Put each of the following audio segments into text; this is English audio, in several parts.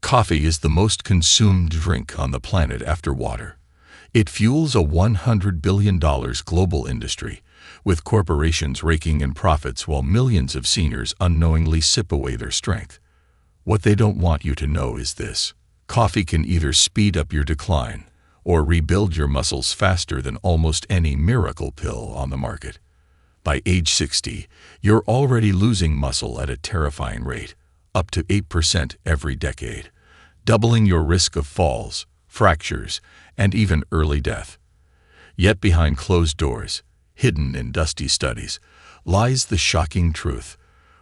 Coffee is the most consumed drink on the planet after water. It fuels a $100 billion global industry, with corporations raking in profits while millions of seniors unknowingly sip away their strength. What they don't want you to know is this: coffee can either speed up your decline or rebuild your muscles faster than almost any miracle pill on the market. By age 60, you're already losing muscle at a terrifying rate, up to 8% every decade, doubling your risk of falls, fractures, and even early death. Yet behind closed doors, hidden in dusty studies, lies the shocking truth.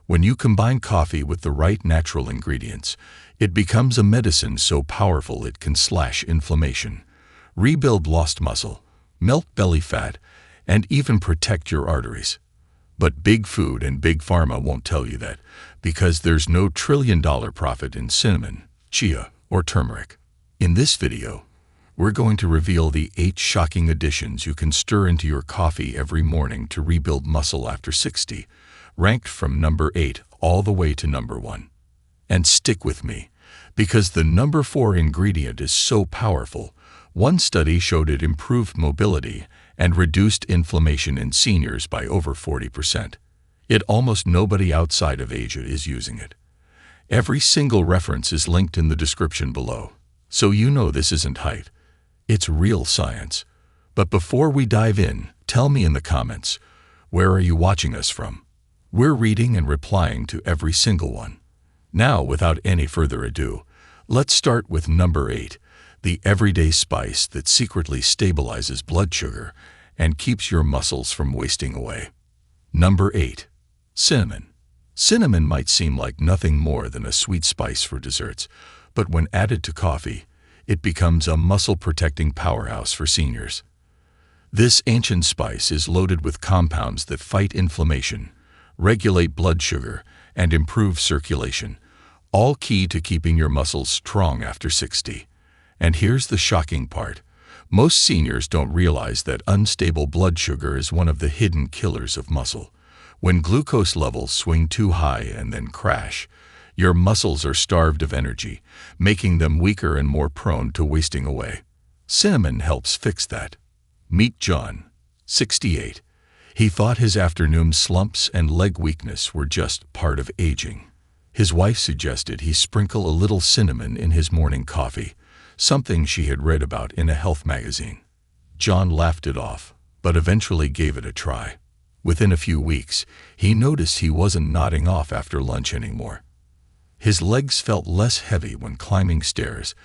When you combine coffee with the right natural ingredients, it becomes a medicine so powerful it can slash inflammation, rebuild lost muscle, melt belly fat, and even protect your arteries. But big food and big pharma won't tell you that, because there's no trillion-dollar profit in cinnamon, chia, or turmeric. In this video, we're going to reveal the 8 shocking additions you can stir into your coffee every morning to rebuild muscle after 60, ranked from number 8 all the way to number 1. And stick with me, because the number 4 ingredient is so powerful. One study showed it improved mobility and reduced inflammation in seniors by over 40%. Yet almost nobody outside of Asia is using it. Every single reference is linked in the description below, so you know this isn't hype. It's real science. But before we dive in, tell me in the comments, where are you watching us from? We're reading and replying to every single one. Now, without any further ado, let's start with number 8, the everyday spice that secretly stabilizes blood sugar and keeps your muscles from wasting away. Number 8. Cinnamon. Cinnamon might seem like nothing more than a sweet spice for desserts, but when added to coffee, it becomes a muscle-protecting powerhouse for seniors. This ancient spice is loaded with compounds that fight inflammation, regulate blood sugar, and improve circulation, all key to keeping your muscles strong after 60. And here's the shocking part. Most seniors don't realize that unstable blood sugar is one of the hidden killers of muscle. When glucose levels swing too high and then crash, your muscles are starved of energy, making them weaker and more prone to wasting away. Cinnamon helps fix that. Meet John, 68. He thought his afternoon slumps and leg weakness were just part of aging. His wife suggested he sprinkle a little cinnamon in his morning coffee, something she had read about in a health magazine. John laughed it off, but eventually gave it a try. Within a few weeks, he noticed he wasn't nodding off after lunch anymore. His legs felt less heavy when climbing stairs,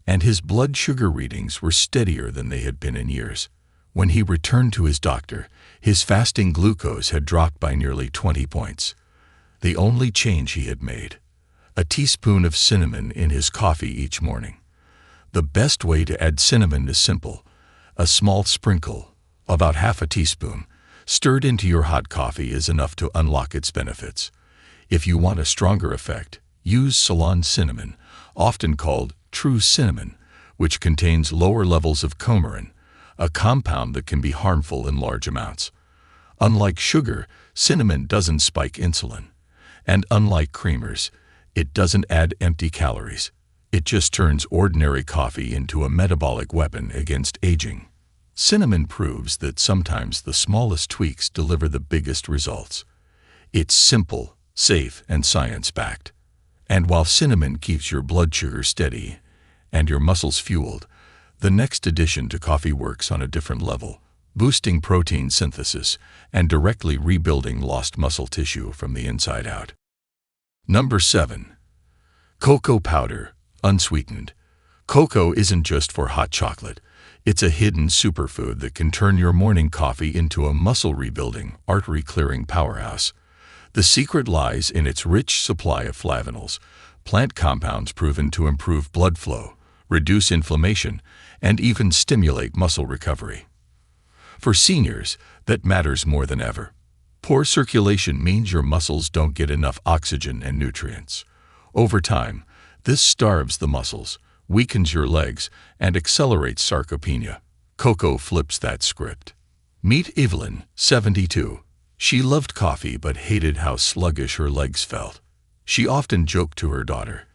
and his blood sugar readings were steadier than they had been in years. When he returned to his doctor, his fasting glucose had dropped by nearly 20 points. The only change he had made: a teaspoon of cinnamon in his coffee each morning. The best way to add cinnamon is simple: a small sprinkle, about half a teaspoon, stirred into your hot coffee is enough to unlock its benefits. If you want a stronger effect, use Ceylon cinnamon, often called true cinnamon, which contains lower levels of coumarin, a compound that can be harmful in large amounts. Unlike sugar, cinnamon doesn't spike insulin. And unlike creamers, it doesn't add empty calories. It just turns ordinary coffee into a metabolic weapon against aging. Cinnamon proves that sometimes the smallest tweaks deliver the biggest results. It's simple, safe, and science-backed. And while cinnamon keeps your blood sugar steady and your muscles fueled, the next addition to coffee works on a different level, boosting protein synthesis and directly rebuilding lost muscle tissue from the inside out. Number 7. Cocoa powder, unsweetened. Cocoa isn't just for hot chocolate. It's a hidden superfood that can turn your morning coffee into a muscle-rebuilding, artery-clearing powerhouse. The secret lies in its rich supply of flavonols, plant compounds proven to improve blood flow, reduce inflammation, and even stimulate muscle recovery. For seniors, that matters more than ever. Poor circulation means your muscles don't get enough oxygen and nutrients. Over time, this starves the muscles, weakens your legs, and accelerates sarcopenia. Cocoa flips that script. Meet Evelyn, 72. She loved coffee but hated how sluggish her legs felt. She often joked to her daughter,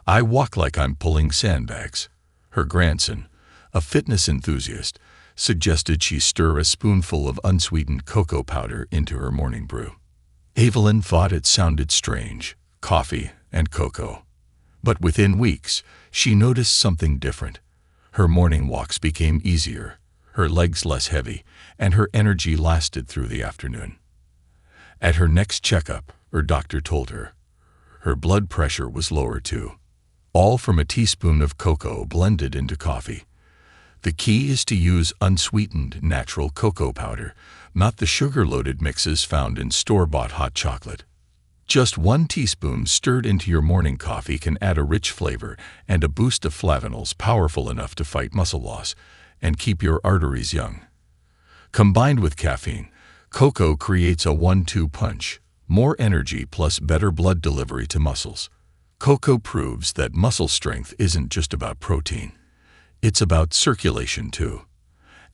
I walk like I'm pulling sandbags. Her grandson, a fitness enthusiast, suggested she stir a spoonful of unsweetened cocoa powder into her morning brew. Evelyn thought it sounded strange, coffee and cocoa. But within weeks, she noticed something different. Her morning walks became easier, her legs less heavy, and her energy lasted through the afternoon. At her next checkup, her doctor told her, her blood pressure was lower too. All from a teaspoon of cocoa blended into coffee. The key is to use unsweetened natural cocoa powder, not the sugar-loaded mixes found in store-bought hot chocolate. Just 1 teaspoon stirred into your morning coffee can add a rich flavor and a boost of flavonols powerful enough to fight muscle loss and keep your arteries young. Combined with caffeine, cocoa creates a 1-2 punch, more energy plus better blood delivery to muscles. Cocoa proves that muscle strength isn't just about protein. It's about circulation too.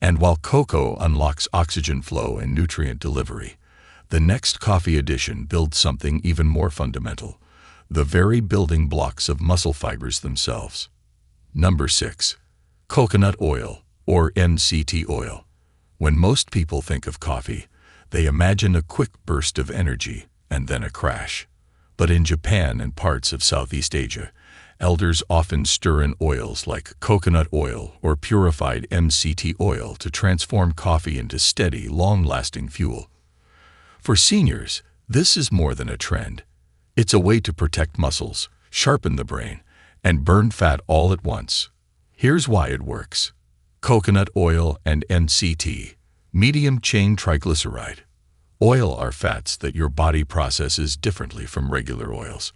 And while cocoa unlocks oxygen flow and nutrient delivery, the next coffee addition builds something even more fundamental, the very building blocks of muscle fibers themselves. Number 6. Coconut oil, or MCT oil. When most people think of coffee, they imagine a quick burst of energy and then a crash. But in Japan and parts of Southeast Asia, elders often stir in oils like coconut oil or purified MCT oil to transform coffee into steady, long-lasting fuel. For seniors, this is more than a trend. It's a way to protect muscles, sharpen the brain, and burn fat all at once. Here's why it works. Coconut oil and MCT, medium-chain triglyceride. Oil are fats that your body processes differently from regular oils.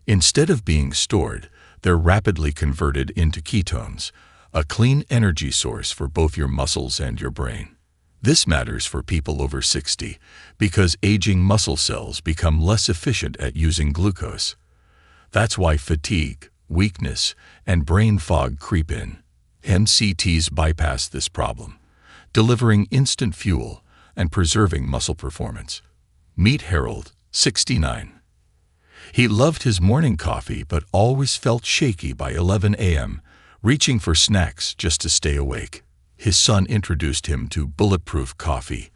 Instead of being stored, they're rapidly converted into ketones, a clean energy source for both your muscles and your brain. This matters for people over 60 because aging muscle cells become less efficient at using glucose. That's why fatigue, weakness, and brain fog creep in. MCTs bypass this problem, delivering instant fuel and preserving muscle performance. Meet Harold, 69. He loved his morning coffee but always felt shaky by 11 a.m., reaching for snacks just to stay awake. His son introduced him to bulletproof coffee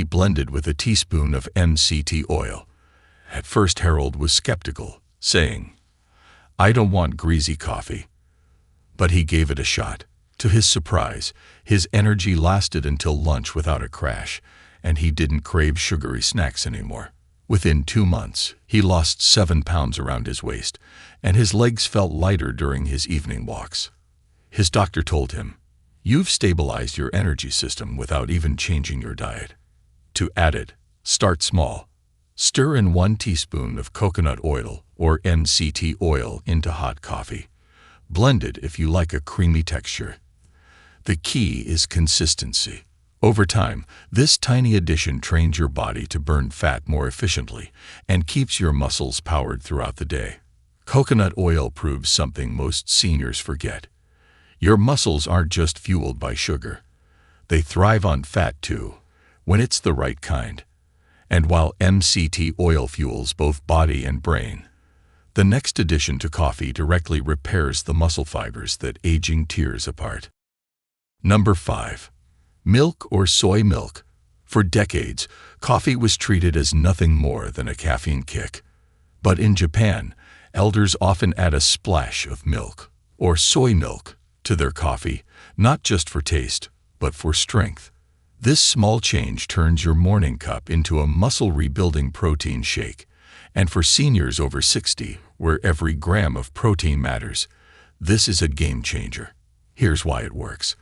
blended with a teaspoon of MCT oil. At first Harold was skeptical, saying, "I don't want greasy coffee." But he gave it a shot. To his surprise, his energy lasted until lunch without a crash, and he didn't crave sugary snacks anymore. Within 2 months, he lost 7 pounds around his waist, and his legs felt lighter during his evening walks. His doctor told him, "You've stabilized your energy system without even changing your diet." To add it, start small. Stir in 1 teaspoon of coconut oil or MCT oil into hot coffee. Blend it if you like a creamy texture. The key is consistency. Over time, this tiny addition trains your body to burn fat more efficiently and keeps your muscles powered throughout the day. Coconut oil proves something most seniors forget. Your muscles aren't just fueled by sugar. They thrive on fat too, when it's the right kind. And while MCT oil fuels both body and brain, the next addition to coffee directly repairs the muscle fibers that aging tears apart. Number 5. Milk or soy milk. For decades, coffee was treated as nothing more than a caffeine kick. But in Japan, elders often add a splash of milk, or soy milk, to their coffee, not just for taste, but for strength. This small change turns your morning cup into a muscle-rebuilding protein shake. And for seniors over 60, where every gram of protein matters, this is a game changer. Here's why it works.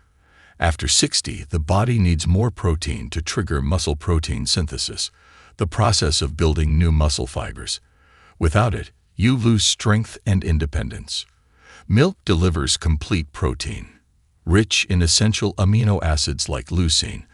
After 60, the body needs more protein to trigger muscle protein synthesis, the process of building new muscle fibers. Without it, you lose strength and independence. Milk delivers complete protein, rich in essential amino acids like leucine,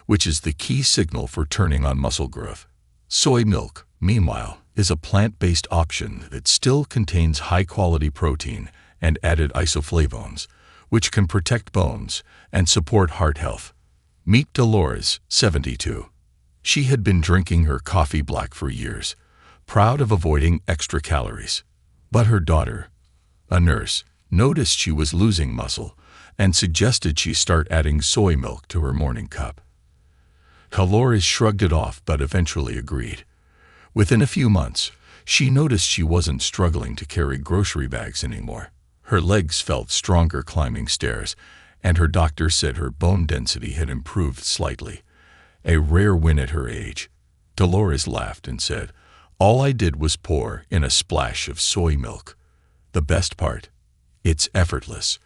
which is the key signal for turning on muscle growth. Soy milk, meanwhile, is a plant-based option that still contains high-quality protein and added isoflavones, which can protect bones and support heart health. Meet Dolores, 72. She had been drinking her coffee black for years, proud of avoiding extra calories. But her daughter, A nurse noticed she was losing muscle and suggested she start adding soy milk to her morning cup. Dolores shrugged it off but eventually agreed. Within a few months, she noticed she wasn't struggling to carry grocery bags anymore. Her legs felt stronger climbing stairs, and her doctor said her bone density had improved slightly, a rare win at her age. Dolores laughed and said, "All I did was pour in a splash of soy milk. The best part? It's effortless.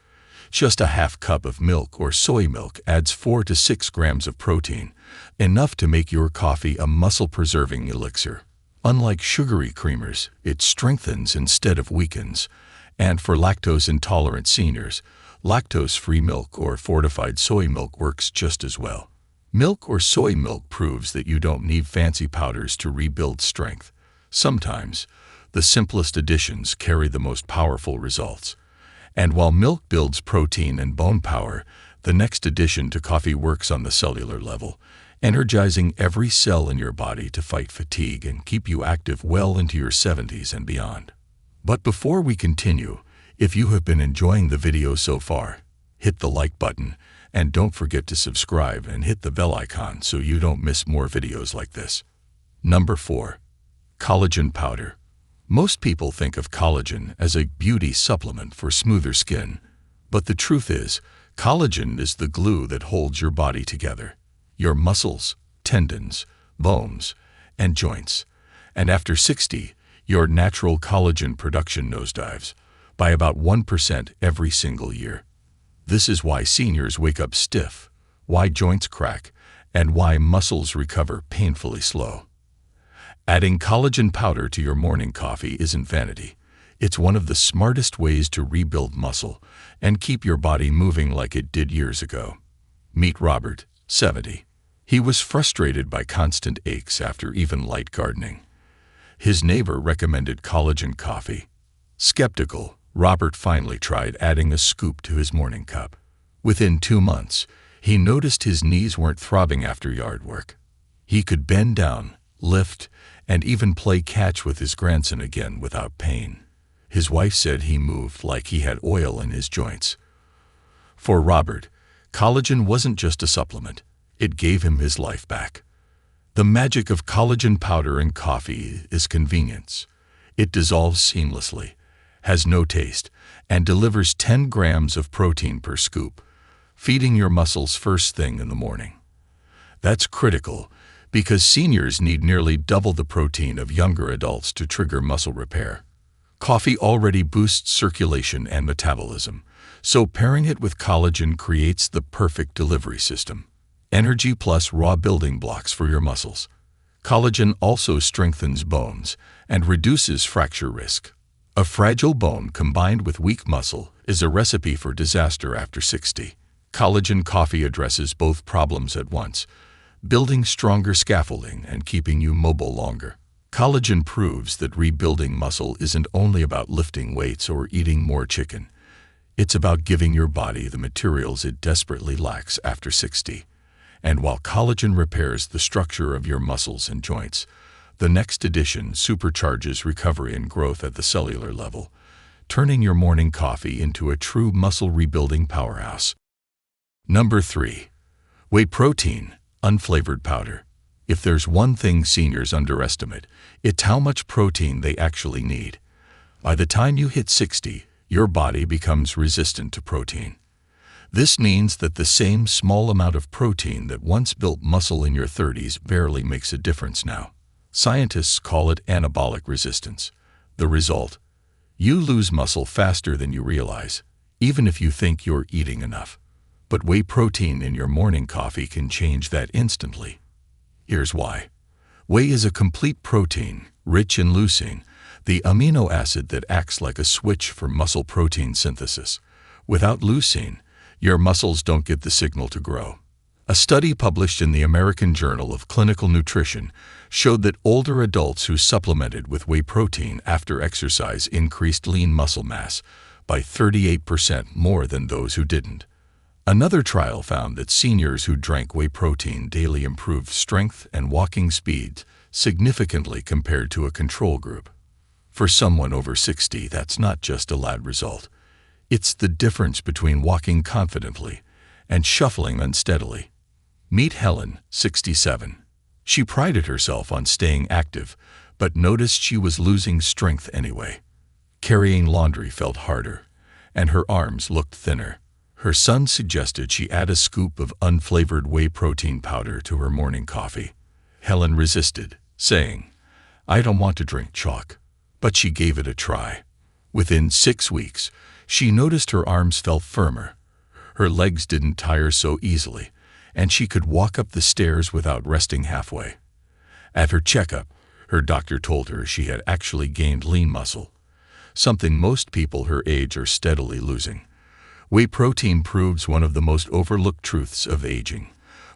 Just a half cup of milk or soy milk adds 4 to 6 grams of protein, enough to make your coffee a muscle-preserving elixir. Unlike sugary creamers, it strengthens instead of weakens. And for lactose-intolerant seniors, lactose-free milk or fortified soy milk works just as well." Milk or soy milk proves that you don't need fancy powders to rebuild strength. Sometimes, the simplest additions carry the most powerful results. And while milk builds protein and bone power, the next addition to coffee works on the cellular level, energizing every cell in your body to fight fatigue and keep you active well into your 70s and beyond. But before we continue, if you have been enjoying the video so far, hit the like button and don't forget to subscribe and hit the bell icon so you don't miss more videos like this. Number 4. Collagen powder. Most people think of collagen as a beauty supplement for smoother skin, but the truth is, collagen is the glue that holds your body together. Your muscles, tendons, bones, and joints. And after 60, your natural collagen production nosedives by about 1% every single year. This is why seniors wake up stiff, why joints crack, and why muscles recover painfully slow. Adding collagen powder to your morning coffee isn't vanity. It's one of the smartest ways to rebuild muscle and keep your body moving like it did years ago. Meet Robert, 70. He was frustrated by constant aches after even light gardening. His neighbor recommended collagen coffee. Skeptical, Robert finally tried adding a scoop to his morning cup. Within 2 months, he noticed his knees weren't throbbing after yard work. He could bend down, lift, and even play catch with his grandson again without pain. His wife said he moved like he had oil in his joints. For Robert, collagen wasn't just a supplement. It gave him his life back. The magic of collagen powder in coffee is convenience. It dissolves seamlessly, has no taste, and delivers 10 grams of protein per scoop, feeding your muscles first thing in the morning. That's critical because seniors need nearly double the protein of younger adults to trigger muscle repair. Coffee already boosts circulation and metabolism, so pairing it with collagen creates the perfect delivery system. Energy plus raw building blocks for your muscles. Collagen also strengthens bones and reduces fracture risk. A fragile bone combined with weak muscle is a recipe for disaster after 60. Collagen coffee addresses both problems at once, building stronger scaffolding and keeping you mobile longer. Collagen proves that rebuilding muscle isn't only about lifting weights or eating more chicken. It's about giving your body the materials it desperately lacks after 60. And while collagen repairs the structure of your muscles and joints, the next addition supercharges recovery and growth at the cellular level, turning your morning coffee into a true muscle rebuilding powerhouse. Number 3. Whey protein, unflavored powder. If there's one thing seniors underestimate, it's how much protein they actually need. By the time you hit 60, your body becomes resistant to protein. This means that the same small amount of protein that once built muscle in your 30s barely makes a difference now. Scientists call it anabolic resistance. The result? You lose muscle faster than you realize, even if you think you're eating enough. But whey protein in your morning coffee can change that instantly. Here's why. Whey is a complete protein, rich in leucine, the amino acid that acts like a switch for muscle protein synthesis. Without leucine, your muscles don't get the signal to grow. A study published in the American Journal of Clinical Nutrition showed that older adults who supplemented with whey protein after exercise increased lean muscle mass by 38% more than those who didn't. Another trial found that seniors who drank whey protein daily improved strength and walking speed significantly compared to a control group. For someone over 60, that's not just a lad result. It's the difference between walking confidently and shuffling unsteadily. Meet Helen, 67. She prided herself on staying active, but noticed she was losing strength anyway. Carrying laundry felt harder, and her arms looked thinner. Her son suggested she add a scoop of unflavored whey protein powder to her morning coffee. Helen resisted, saying, "I don't want to drink chalk." But she gave it a try. Within 6 weeks, she noticed her arms felt firmer. Her legs didn't tire so easily, and she could walk up the stairs without resting halfway. At her checkup, her doctor told her she had actually gained lean muscle, something most people her age are steadily losing. Whey protein proves one of the most overlooked truths of aging.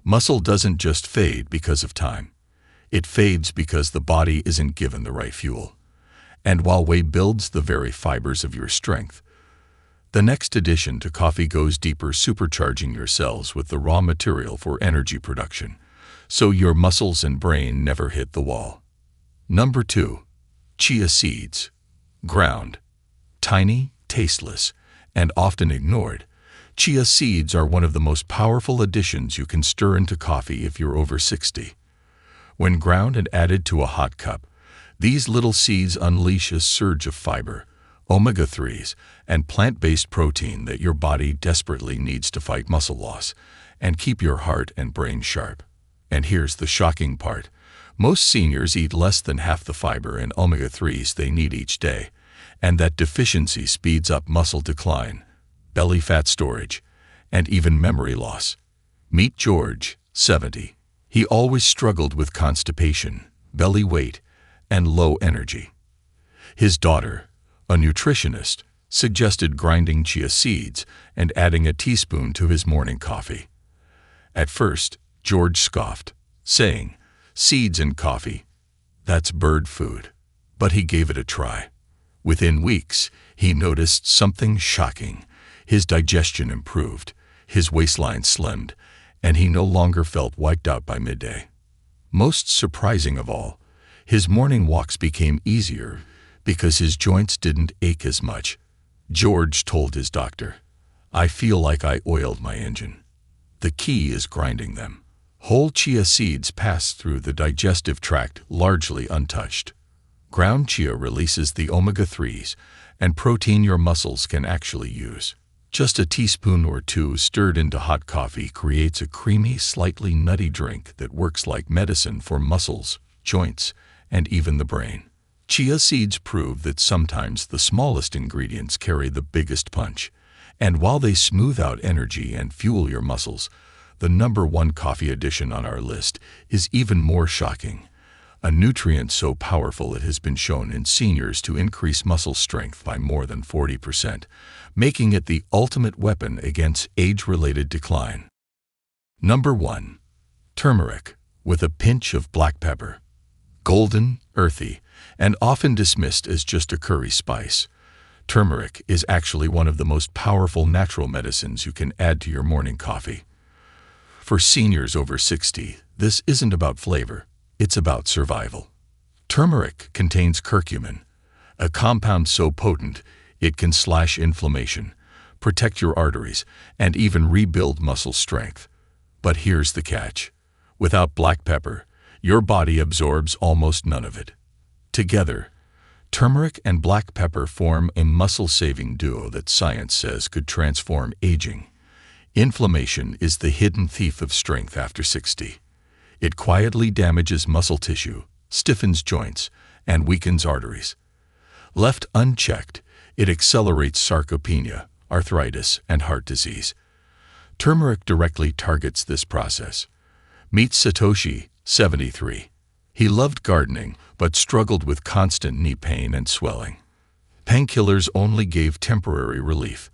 Muscle doesn't just fade because of time. It fades because the body isn't given the right fuel. And while whey builds the very fibers of your strength, the next addition to coffee goes deeper, supercharging your cells with the raw material for energy production, so your muscles and brain never hit the wall. Number 2. Chia seeds. Ground. Tiny, tasteless, and often ignored, chia seeds are one of the most powerful additions you can stir into coffee if you're over 60. When ground and added to a hot cup, these little seeds unleash a surge of fiber, omega-3s, and plant-based protein that your body desperately needs to fight muscle loss and keep your heart and brain sharp. And here's the shocking part. Most seniors eat less than half the fiber and omega-3s they need each day, and that deficiency speeds up muscle decline, belly fat storage, and even memory loss. Meet George, 70. He always struggled with constipation, belly weight, and low energy. His daughter, a nutritionist, suggested grinding chia seeds and adding a teaspoon to his morning coffee. At first, George scoffed, saying, "Seeds in coffee? That's bird food." But he gave it a try. Within weeks, he noticed something shocking. His digestion improved, his waistline slimmed, and he no longer felt wiped out by midday. Most surprising of all, his morning walks became easier because his joints didn't ache as much. George told his doctor, "I feel like I oiled my engine." The key is grinding them. Whole chia seeds pass through the digestive tract largely untouched. Ground chia releases the omega-3s and protein your muscles can actually use. Just a teaspoon or two stirred into hot coffee creates a creamy, slightly nutty drink that works like medicine for muscles, joints, and even the brain. Chia seeds prove that sometimes the smallest ingredients carry the biggest punch, and while they smooth out energy and fuel your muscles, the number 1 coffee addition on our list is even more shocking. A nutrient so powerful it has been shown in seniors to increase muscle strength by more than 40%, making it the ultimate weapon against age-related decline. Number 1. Turmeric, with a pinch of black pepper. Golden, earthy, and often dismissed as just a curry spice, turmeric is actually one of the most powerful natural medicines you can add to your morning coffee. For seniors over 60, this isn't about flavor, it's about survival. Turmeric contains curcumin, a compound so potent it can slash inflammation, protect your arteries, and even rebuild muscle strength. But here's the catch. Without black pepper, your body absorbs almost none of it. Together, turmeric and black pepper form a muscle-saving duo that science says could transform aging. Inflammation is the hidden thief of strength after 60. It quietly damages muscle tissue, stiffens joints, and weakens arteries. Left unchecked, it accelerates sarcopenia, arthritis, and heart disease. Turmeric directly targets this process. Meet Satoshi, 73. He loved gardening, but struggled with constant knee pain and swelling. Painkillers only gave temporary relief.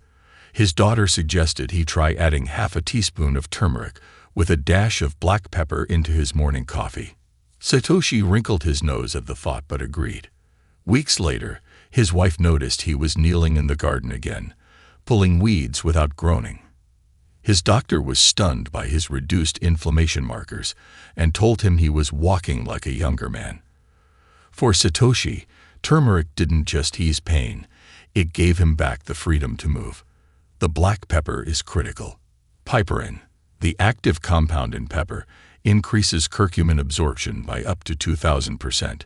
His daughter suggested he try adding half a teaspoon of turmeric with a dash of black pepper into his morning coffee. Satoshi wrinkled his nose at the thought but agreed. Weeks later, his wife noticed he was kneeling in the garden again, pulling weeds without groaning. His doctor was stunned by his reduced inflammation markers and told him he was walking like a younger man. For Satoshi, Turmeric didn't just ease pain, it gave him back the freedom to move. The black pepper is critical. Piperin, the active compound in pepper, increases curcumin absorption by up to 2,000%,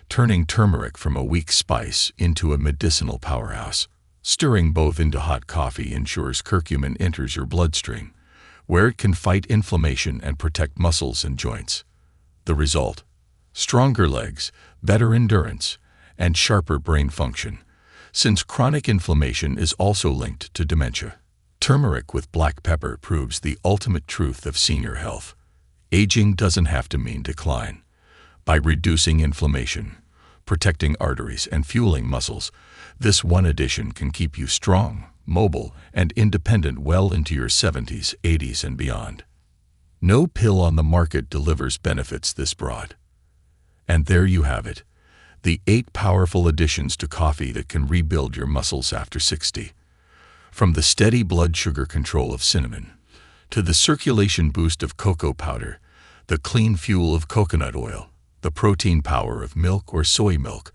turning turmeric from a weak spice into a medicinal powerhouse. Stirring both into hot coffee ensures curcumin enters your bloodstream, where it can fight inflammation and protect muscles and joints. The result? Stronger legs, better endurance, and sharper brain function, since chronic inflammation is also linked to dementia. Turmeric with black pepper proves the ultimate truth of senior health. Aging doesn't have to mean decline. By reducing inflammation, protecting arteries, and fueling muscles, this one addition can keep you strong, mobile, and independent well into your 70s, 80s, and beyond. No pill on the market delivers benefits this broad. And there you have it, the 8 powerful additions to coffee that can rebuild your muscles after 60. From the steady blood sugar control of cinnamon, to the circulation boost of cocoa powder, the clean fuel of coconut oil, the protein power of milk or soy milk,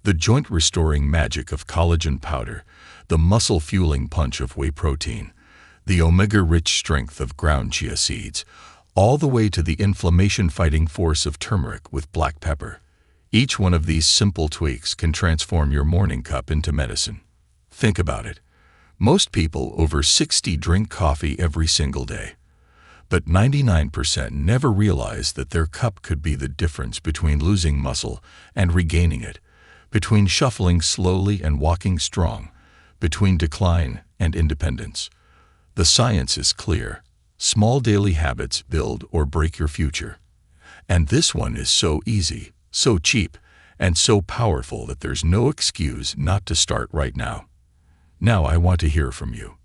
the joint-restoring magic of collagen powder, the muscle-fueling punch of whey protein, the omega-rich strength of ground chia seeds, all the way to the inflammation-fighting force of turmeric with black pepper. Each one of these simple tweaks can transform your morning cup into medicine. Think about it. Most people over 60 drink coffee every single day, but 99% never realize that their cup could be the difference between losing muscle and regaining it, between shuffling slowly and walking strong, between decline and independence. The science is clear. Small daily habits build or break your future. And this one is so easy, so cheap, and so powerful that there's no excuse not to start right now. Now I want to hear from you.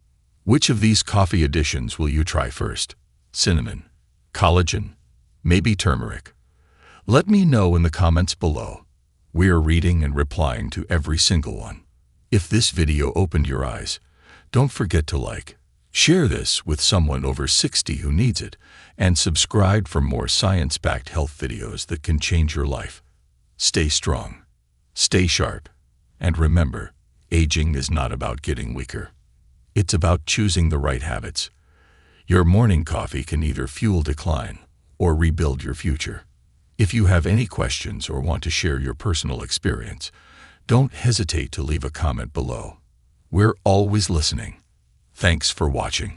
Which of these coffee additions will you try first? Cinnamon, collagen, maybe turmeric? Let me know in the comments below. We are reading and replying to every single one. If this video opened your eyes, don't forget to like, share this with someone over 60 who needs it, and subscribe for more science-backed health videos that can change your life. Stay strong, stay sharp, and remember, aging is not about getting weaker. It's about choosing the right habits. Your morning coffee can either fuel decline or rebuild your future. If you have any questions or want to share your personal experience, don't hesitate to leave a comment below. We're always listening. Thanks for watching.